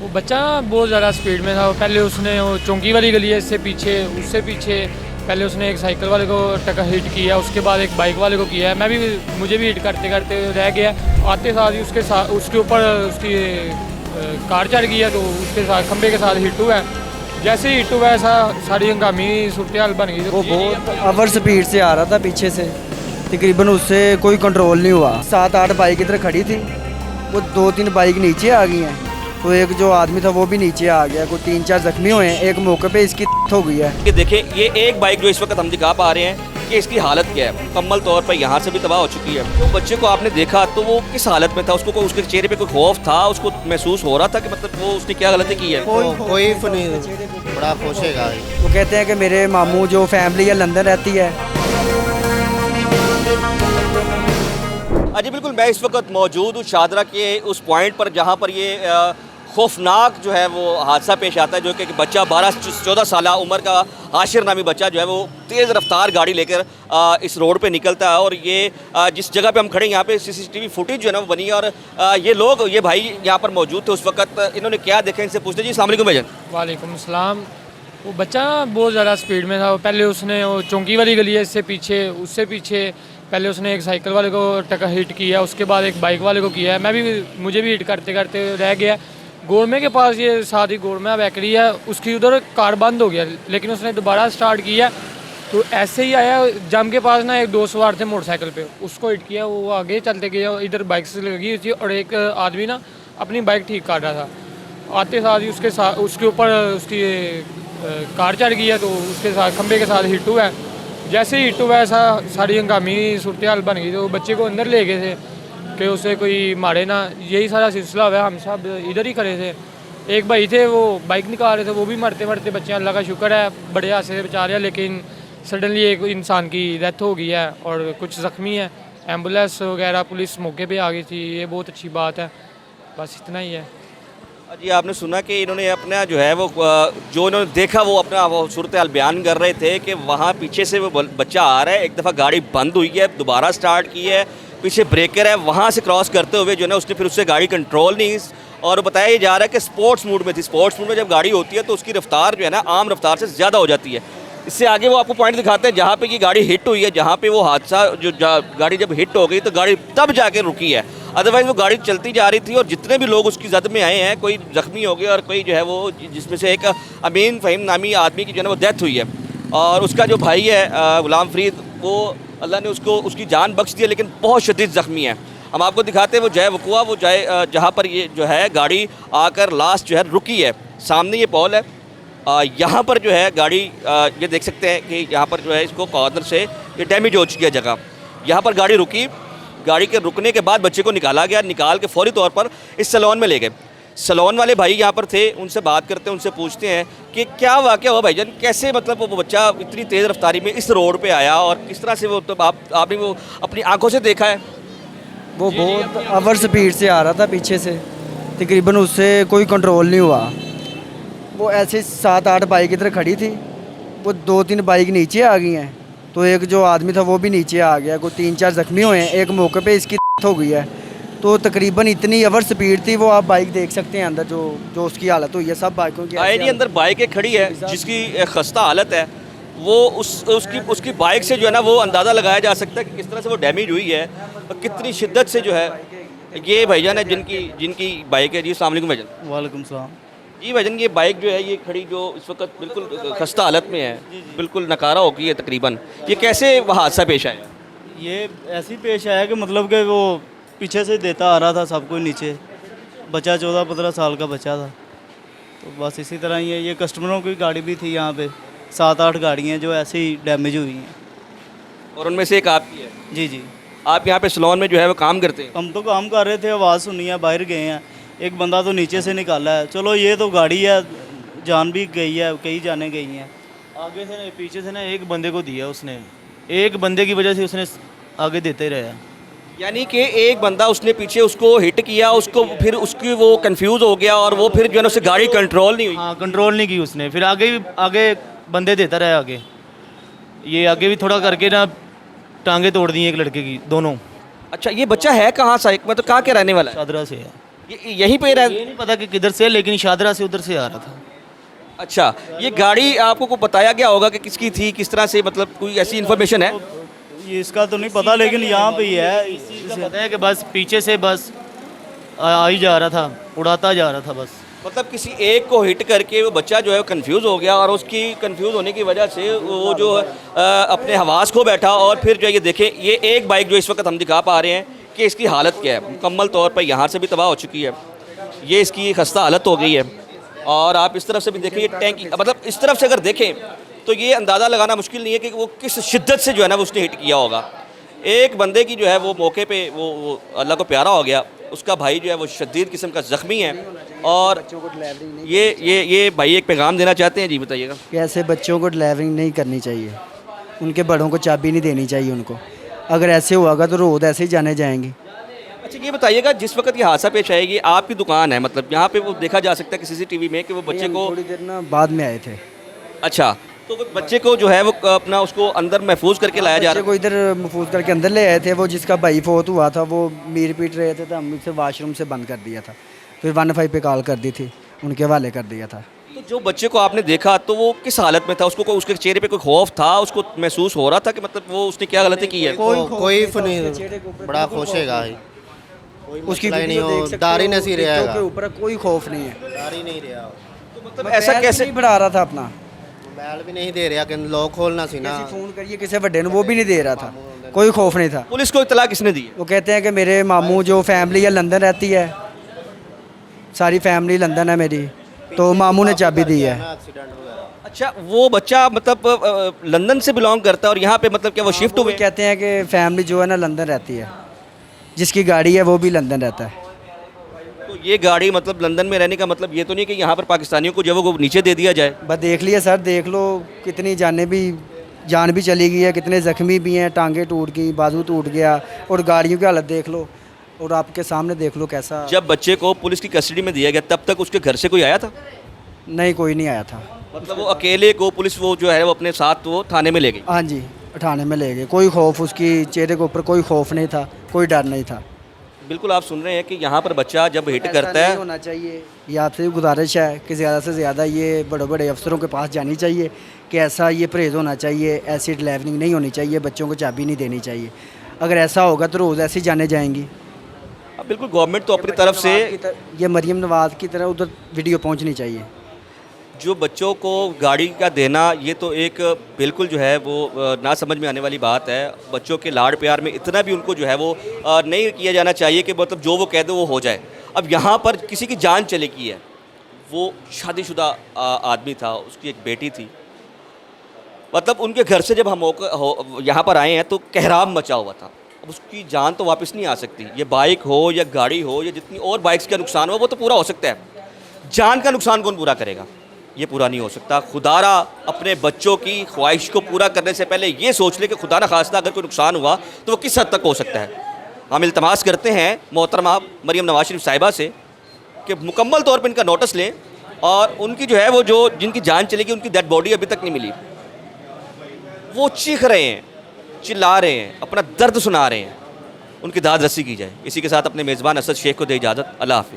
वो बच्चा बहुत ज़्यादा स्पीड में था। पहले उसने वो चौंकी वाली गली है, इससे पीछे उससे पीछे पहले उसने एक साइकिल वाले को टक्कर हिट किया, उसके बाद एक बाइक वाले को किया है। मुझे भी हिट करते करते रह गया। आते साथ ही उसके ऊपर उसकी कार चढ़ गई है, तो उसके साथ खंबे के साथ हिट हुआ है। जैसे ही हिट हुआ ऐसा सारी हंगामी सूरत हाल बन गई। वो बहुत ओवर स्पीड से आ रहा था पीछे से, तकरीबन उससे कोई कंट्रोल नहीं हुआ। 7-8 बाइक इधर खड़ी थी, वो 2-3 बाइक नीचे आ गई हैं, तो एक जो आदमी था वो भी नीचे आ गया। कोई 3-4 जख्मी हुए हैं, एक मौके पे इसकी हो गई है। कि देखिए ये एक बाइक जो इस वक्त हम दिखा पा रहे हैं कि इसकी हालत क्या है, मुकम्मल तौर पर यहाँ से भी तबाह हो चुकी है। तो बच्चे को आपने देखा तो वो किस हालत में था? उसको उसके चेहरे पे कोई खौफ था? उसको महसूस हो रहा था कि मतलब वो उसने क्या गलती की है? कोई नहीं, बड़ा खुश है। वो कहते हैं कि मेरे मामू जो फैमिली है लंदन रहती है। जी बिल्कुल, मैं इस वक्त मौजूद हूँ शादरा के उस पॉइंट पर जहाँ पर ये खौफनाक जो है वो हादसा पेश आता है, जो कि बच्चा 12-14 साल उम्र का आशिर नामी बच्चा जो है वो तेज़ रफ्तार गाड़ी लेकर इस रोड पे निकलता है। और ये जिस जगह पे हम खड़े हैं यहाँ पे CCTV फुटेज जो है ना वो बनी है। और ये भाई यहाँ पर मौजूद थे उस वक्त, इन्होंने क्या देखा इनसे पूछते। जी अस्सलाम वालेकुम भाईजान। वालेकुम सलाम। वो बच्चा बहुत ज़्यादा स्पीड में था। पहले उसने वो चौंकी वाली गली है, इससे उससे पीछे पहले उसने एक साइकिल वाले को टक्कर हिट किया, उसके बाद एक बाइक वाले को किया है। मुझे भी हिट करते करते रह गया। गोरमे के पास ये साथ ही गोरमे बैकरी है, उसकी उधर कार बंद हो गया, लेकिन उसने दोबारा स्टार्ट किया तो ऐसे ही आया जम के पास ना। एक दोस्त सवार थे मोटरसाइकिल पे, उसको हिट किया, वो आगे चलते गए, इधर बाइक से लगी थी और एक आदमी ना अपनी बाइक ठीक कर रहा था। आते साथ ही उसके ऊपर उसकी कार चढ़ गई है, तो उसके साथ खंबे के साथ हिट हुआ है। जैसे ही हिट हुआ ऐसा सारी हंगामी सूरत हाल बन गई। तो बच्चे को अंदर ले गए थे कि उसे कोई मारे ना, यही सारा सिलसिला हुआ। हम सब इधर ही खड़े थे। एक भाई थे वो बाइक निकाल रहे थे, वो भी मरते मरते बच्चे, अल्लाह का शुक्र है बड़े हादसे से बचा रहे हैं। लेकिन सडनली एक इंसान की डेथ हो गई है और कुछ ज़ख्मी है। एम्बुलेंस वगैरह पुलिस मौके पे आ गई थी, ये बहुत अच्छी बात है। बस इतना ही है। जी आपने सुना कि इन्होंने अपना जो है वो जो इन्होंने देखा वो अपना वो सूरत हाल बयान कर रहे थे कि वहाँ पीछे से वो बच्चा आ रहा है, एक दफ़ा गाड़ी बंद हुई है, दोबारा स्टार्ट की है, पीछे ब्रेकर है, वहाँ से क्रॉस करते हुए जो है ना उसने फिर उससे गाड़ी कंट्रोल नहीं। और बताया जा रहा है कि स्पोर्ट्स मूड में थी। स्पोर्ट्स मूड में जब गाड़ी होती है तो उसकी रफ्तार जो है ना आम रफ्तार से ज़्यादा हो जाती है। इससे आगे वो आपको पॉइंट दिखाते हैं जहाँ पे ये गाड़ी हिट हुई है, जहाँ पे वो हादसा गाड़ी जब हिट हो गई तो गाड़ी तब जाके रुकी है, अदरवाइज़ वो गाड़ी चलती जा रही थी। और जितने भी लोग उसकी जद में आए हैं, कोई ज़ख्मी हो गए और कोई जो है वो, जिसमें से एक अमीन फ़हीम नामी आदमी की जो है ना वो डेथ हुई है। और उसका जो भाई है गुलाम फरीद, वो अल्लाह ने उसकी जान बख्श दी है, लेकिन बहुत शदीद ज़ख्मी है। हम आपको दिखाते हैं वो जय वकुआ, वो जहाँ पर ये जो है गाड़ी आकर लास्ट जो है रुकी है। सामने ये पॉल है, यहाँ पर जो है गाड़ी ये देख सकते हैं कि यहाँ पर जो है इसको कॉर्नर से ये डैमेज हो चुकी है जगह। यहाँ पर गाड़ी रुकी, गाड़ी के रुकने के बाद बच्चे को निकाला गया, निकाल के फौरी तौर पर इस सैलून में ले गए। सैलून वाले भाई यहाँ पर थे, उनसे बात करते हैं, उनसे पूछते हैं कि क्या वाक़या हुआ भाईजान, कैसे मतलब वो बच्चा इतनी तेज़ रफ्तारी में इस रोड पे आया और किस तरह से वो तो आपने वो अपनी आंखों से देखा है? वो बहुत ओवर स्पीड से आ रहा था पीछे से, तकरीबन उससे कोई कंट्रोल नहीं हुआ। वो ऐसे 7-8 बाइक इधर खड़ी थी, वो 2-3 बाइक नीचे आ गई हैं, तो एक जो आदमी था वो भी नीचे आ गया। कोई 3-4 जख्मी हुए हैं, एक मौके पे इसकी हो गई है। तो तकरीबन इतनी ओवर स्पीड थी, वो आप बाइक देख सकते हैं अंदर जो उसकी हालत हुई है। सब बाइकों की आईडी अंदर बाइकें खड़ी है जिसकी खस्ता हालत है, वो उसकी बाइक से जो है ना वो अंदाज़ा लगाया जा सकता है कि किस तरह से वो डैमेज हुई है और कितनी शिद्दत से जो है। ये भाईजान है जिनकी बाइक है। जी अस्सलाम वालेकुम भाईजान। वालेकुम सलाम। जी भाईजान, ये बाइक जो है ये खड़ी जो इस वक्त बिल्कुल खस्ता हालत में है, बिल्कुल नकारा हो गई है तकरीबन, ये कैसे वह हादसा पेश आया? ये ऐसे ही पेश आया कि मतलब कि वो पीछे से देता आ रहा था सबको नीचे, बच्चा 14-15 साल का बच्चा था। तो बस इसी तरह ही है। ये कस्टमरों की गाड़ी भी थी, यहाँ पे 7-8 गाड़ियाँ जो ऐसे ही डैमेज हुई हैं। और उनमें से एक आपकी है? जी जी। आप यहाँ पे सैलून में जो है वो काम करते हैं? हम तो काम कर रहे थे, आवाज़ सुनी है, बाहर गए हैं, एक बंदा तो नीचे से निकाला है। चलो ये तो गाड़ी है, जान भी गई है, कई जाने गई हैं। आगे से पीछे से ना एक बंदे को दिया उसने, एक बंदे की वजह से उसने आगे देते रहा। यानी कि एक बंदा उसने पीछे उसको हिट किया, उसको फिर उसकी वो कंफ्यूज हो गया और वो फिर जो है ना उससे गाड़ी कंट्रोल नहीं हुई। हाँ, कंट्रोल नहीं की उसने, फिर आगे बंदे देता रहा आगे। ये आगे भी थोड़ा करके ना टांगे तोड़ दी एक लड़के की, दोनों। अच्छा, ये बच्चा है कहाँ सा, मतलब कहाँ के रहने वाला है? शादरा से है। ये यहीं पे रह ये नहीं पता कि किधर से, लेकिन शादरा से उधर से आ रहा था। अच्छा, ये गाड़ी आपको को बताया गया होगा कि किसकी थी, किस तरह से, मतलब कोई ऐसी इन्फॉर्मेशन है? ये इसका तो नहीं पता, लेकिन यहाँ पे ही है। इसका पता है कि बस पीछे से बस आ ही जा रहा था, उड़ाता जा रहा था बस। मतलब किसी एक को हिट करके वो बच्चा जो है कंफ्यूज हो गया और उसकी कंफ्यूज होने की वजह से वो जो अपने हवास खो बैठा और फिर जो है ये देखें, ये एक बाइक जो इस वक्त हम दिखा पा रहे हैं कि इसकी हालत क्या है, मुकम्मल तौर पर यहाँ से भी तबाह हो चुकी है, ये इसकी खस्ता हालत हो गई है। और आप इस तरफ से भी देखें, ये टैंक, मतलब इस तरफ से अगर देखें तो ये अंदाज़ा लगाना मुश्किल नहीं है कि वो किस शिद्दत से जो है ना उसने हिट किया होगा। एक बंदे की जो है वो मौके पे वो अल्लाह को प्यारा हो गया, उसका भाई जो है वो शदीद किस्म का ज़ख्मी है। और ये भाई एक पैगाम देना चाहते हैं, जी बताइएगा। कि ऐसे बच्चों को ड्राइविंग नहीं करनी चाहिए, उनके बड़ों को चाबी नहीं देनी चाहिए उनको। अगर ऐसे हुआ तो रोड ऐसे ही जाने जाएंगे। अच्छा, ये बताइएगा, जिस वक्त ये हादसा पेश आएगी, आपकी दुकान है, मतलब यहाँ पे वो देखा जा सकता है कि CCTV में कि वो बच्चे को, थोड़ी देर ना बाद में आए थे। अच्छा, तो वो बच्चे को जो है वो अपना उसको अंदर महफूज करके लाया जा बच्चे रहा को इधर महफूज करके अंदर ले आए थे। वो जिसका भाई फोत हुआ था वो मीर पीट रहे थे, तो हमने उसे वाशरूम से बंद कर दिया था, फिर 15 पे कॉल कर दी थी, उनके हवाले कर दिया था। तो जो बच्चे को आपने देखा तो वो किस हालत में था? उसको उसके चेहरे पे कोई खौफ था? उसको महसूस हो रहा था कि मतलब वो उसने क्या गलती की है? कोई नहीं, बड़ा खुश हैगा उसकी नहीं वीडियो देख हो, सकते डर ही हो, नहीं टिकटॉक रहेगा। के ऊपर कोई खौफ नहीं है। डर ही नहीं रहा, तो मतलब ऐसा कैसे? नहीं बढ़ा रहा था अपना, मोबाइल भी नहीं दे रहा कि लॉक खोलना सी ना। किसी फ़ोन करिए किसी बड़े ने, वो भी नहीं दे रहा था, कोई खौफ नहीं था। पुलिस को इतला किसने दी है? वो कहते हैं कि मेरे मामू जो फैमिली है लंदन रहती है, सारी फैमिली लंदन है मेरी, तो मामू ने चाबी दी है। एक्सीडेंट वगैरह। अच्छा, वो बच्चा मतलब लंदन से बिलोंग करता है और यहाँ पे मतलब क्या वो शिफ्ट वो हुए? कहते हैं कि फैमिली जो है ना लंदन रहती है, जिसकी गाड़ी है वो भी लंदन रहता है। तो ये गाड़ी मतलब लंदन में रहने का मतलब ये तो नहीं कि यहाँ पर पाकिस्तानियों को जो है वो नीचे दे दिया जाए? बस देख लिया सर, देख लो कितनी जान भी चली गई है, कितने ज़ख्मी भी हैं, टांगे टूट गई, बाजू टूट गया, और गाड़ियों की हालत देख लो, और आपके सामने देख लो कैसा। जब बच्चे को पुलिस की कस्टडी में दिया गया तब तक उसके घर से कोई आया था? नहीं, कोई नहीं आया था। मतलब वो अकेले को पुलिस वो जो है वो अपने साथ वो थाने में ले गई? हाँ जी, थाने में ले गए, कोई खौफ, उसकी चेहरे के ऊपर कोई खौफ नहीं था, कोई डर नहीं था। बिल्कुल, आप सुन रहे हैं कि यहाँ पर बच्चा जब हिट ऐसा करता नहीं है, होना चाहिए। ये आपसे गुजारिश है कि ज़्यादा से ज़्यादा ये बड़े बड़े अफसरों के पास जानी चाहिए कि ऐसा ये परहेज़ होना चाहिए, ऐसी ड्राइविंग नहीं होनी चाहिए, बच्चों को चाबी नहीं देनी चाहिए। अगर ऐसा होगा तो रोज़ ऐसे ही जाने जाएंगी। अब बिल्कुल गवर्नमेंट तो अपनी तरफ से ये मरियम नवाज़ की तरह उधर वीडियो पहुंचनी चाहिए। जो बच्चों को गाड़ी का देना, ये तो एक बिल्कुल जो है वो ना समझ में आने वाली बात है। बच्चों के लाड़ प्यार में इतना भी उनको जो है वो नहीं किया जाना चाहिए कि मतलब जो वो कह दे वो हो जाए। अब यहाँ पर किसी की जान चले गई है, वो शादीशुदा आदमी था, उसकी एक बेटी थी, मतलब उनके घर से जब हम यहाँ पर आए हैं तो कहराम मचा हुआ था। अब उसकी जान तो वापस नहीं आ सकती, ये बाइक हो या गाड़ी हो या जितनी और बाइक्स का नुकसान हो वो तो पूरा हो सकता है, जान का नुकसान कौन पूरा करेगा? ये पूरा नहीं हो सकता। खुदारा अपने बच्चों की ख्वाहिश को पूरा करने से पहले ये सोच ले कि खुदा न खास्ता अगर कोई नुकसान हुआ तो वो किस हद तक हो सकता है। हम इल्तमास करते हैं मोहतरमा मरियम नवाज शरीफ साहिबा से कि मुकम्मल तौर पर इनका नोटिस लें और उनकी जो है वो जो जिनकी जान चलेगी उनकी डेड बॉडी अभी तक नहीं मिली, वो चीख रहे हैं, चिल्ला रहे हैं, अपना दर्द सुना रहे हैं, उनकी दाद रसी की जाए। इसी के साथ अपने मेज़बान असद शेख को दे इजाज़त। अल्लाह हाफ़िज़।